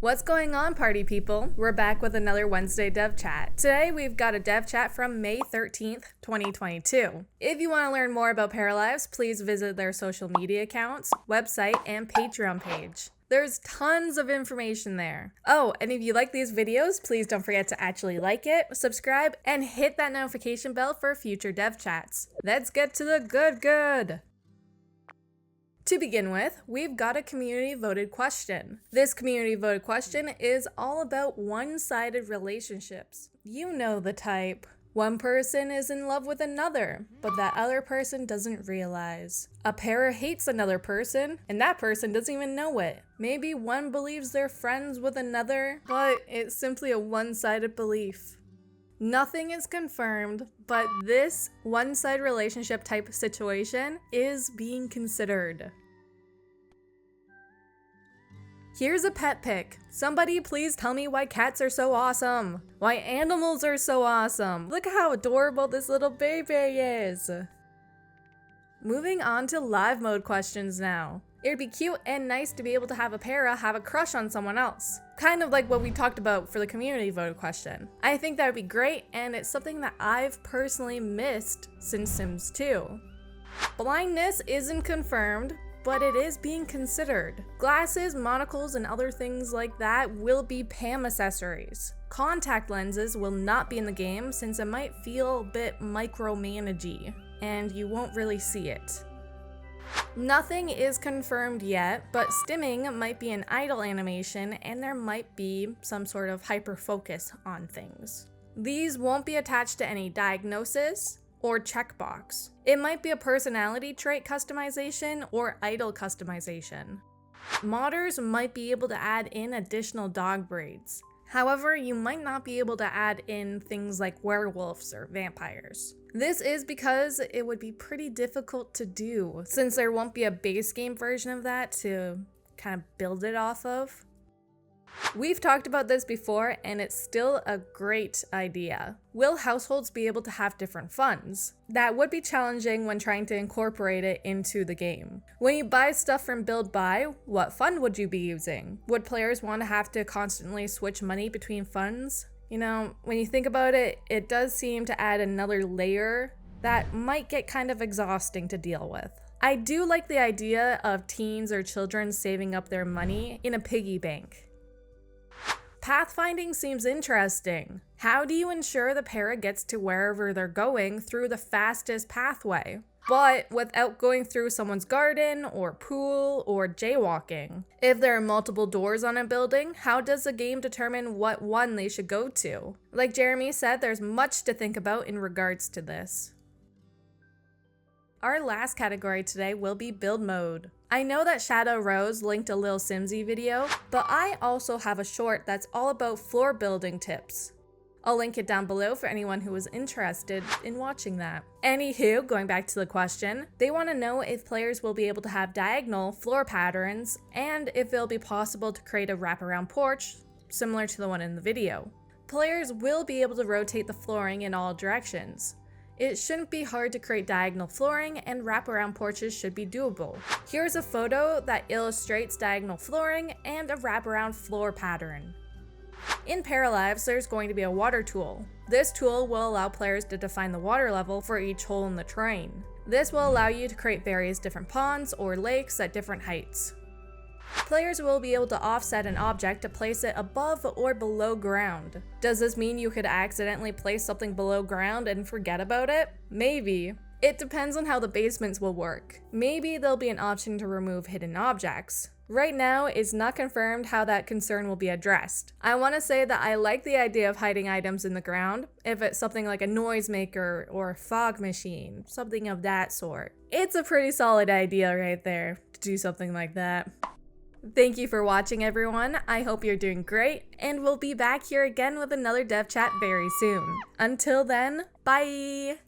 What's going on, party people? We're back with another Wednesday Dev Chat. Today we've got a Dev Chat from May 13th, 2022. If you want to learn more about Paralives, please visit their social media accounts, website, and Patreon page. There's tons of information there. Oh, and if you like these videos, please don't forget to actually like it, subscribe, and hit that notification bell for future Dev Chats. Let's get to the good. To begin with, we've got a community voted question. This community voted question is all about one-sided relationships. You know the type. One person is in love with another, but that other person doesn't realize. A pair hates another person, and that person doesn't even know it. Maybe one believes they're friends with another, but it's simply a one-sided belief. Nothing is confirmed, but this one-sided relationship type situation is being considered. Here's a pet pic. Somebody please tell me why cats are so awesome. Why animals are so awesome. Look how adorable this little baby is. Moving on to live mode questions now. It'd be cute and nice to be able to have a para have a crush on someone else. Kind of like what we talked about for the community voted question. I think that would be great, and it's something that I've personally missed since Sims 2. Blindness isn't confirmed, but it is being considered. Glasses, monocles, and other things like that will be PAM accessories. Contact lenses will not be in the game since it might feel a bit micromanagey, and you won't really see it. Nothing is confirmed yet, but stimming might be an idle animation and there might be some sort of hyper focus on things. These won't be attached to any diagnosis or checkbox. It might be a personality trait customization or idle customization. Modders might be able to add in additional dog breeds. However, you might not be able to add in things like werewolves or vampires. This is because it would be pretty difficult to do, since there won't be a base game version of that to kind of build it off of. We've talked about this before, and it's still a great idea. Will households be able to have different funds? That would be challenging when trying to incorporate it into the game. When you buy stuff from Build Buy, what fund would you be using? Would players want to have to constantly switch money between funds? You know, when you think about it, it does seem to add another layer that might get kind of exhausting to deal with. I do like the idea of teens or children saving up their money in a piggy bank. Pathfinding seems interesting. How do you ensure the para gets to wherever they're going through the fastest pathway, but without going through someone's garden or pool or jaywalking? If there are multiple doors on a building, how does the game determine what one they should go to? Like Jeremy said, there's much to think about in regards to this. Our last category today will be build mode. I know that Shadow Rose linked a Lil Simsy video, but I also have a short that's all about floor building tips. I'll link it down below for anyone who is interested in watching that. Anywho, going back to the question, they want to know if players will be able to have diagonal floor patterns and if it'll be possible to create a wraparound porch similar to the one in the video. Players will be able to rotate the flooring in all directions. It shouldn't be hard to create diagonal flooring, and wraparound porches should be doable. Here's a photo that illustrates diagonal flooring and a wraparound floor pattern. In Paralives, there's going to be a water tool. This tool will allow players to define the water level for each hole in the terrain. This will allow you to create various different ponds or lakes at different heights. Players will be able to offset an object to place it above or below ground. Does this mean you could accidentally place something below ground and forget about it? Maybe. It depends on how the basements will work. Maybe there'll be an option to remove hidden objects. Right now, it's not confirmed how that concern will be addressed. I want to say that I like the idea of hiding items in the ground, if it's something like a noisemaker or a fog machine, something of that sort. It's a pretty solid idea right there, to do something like that. Thank you for watching, everyone. I hope you're doing great, and we'll be back here again with another Dev Chat very soon. Until then, bye!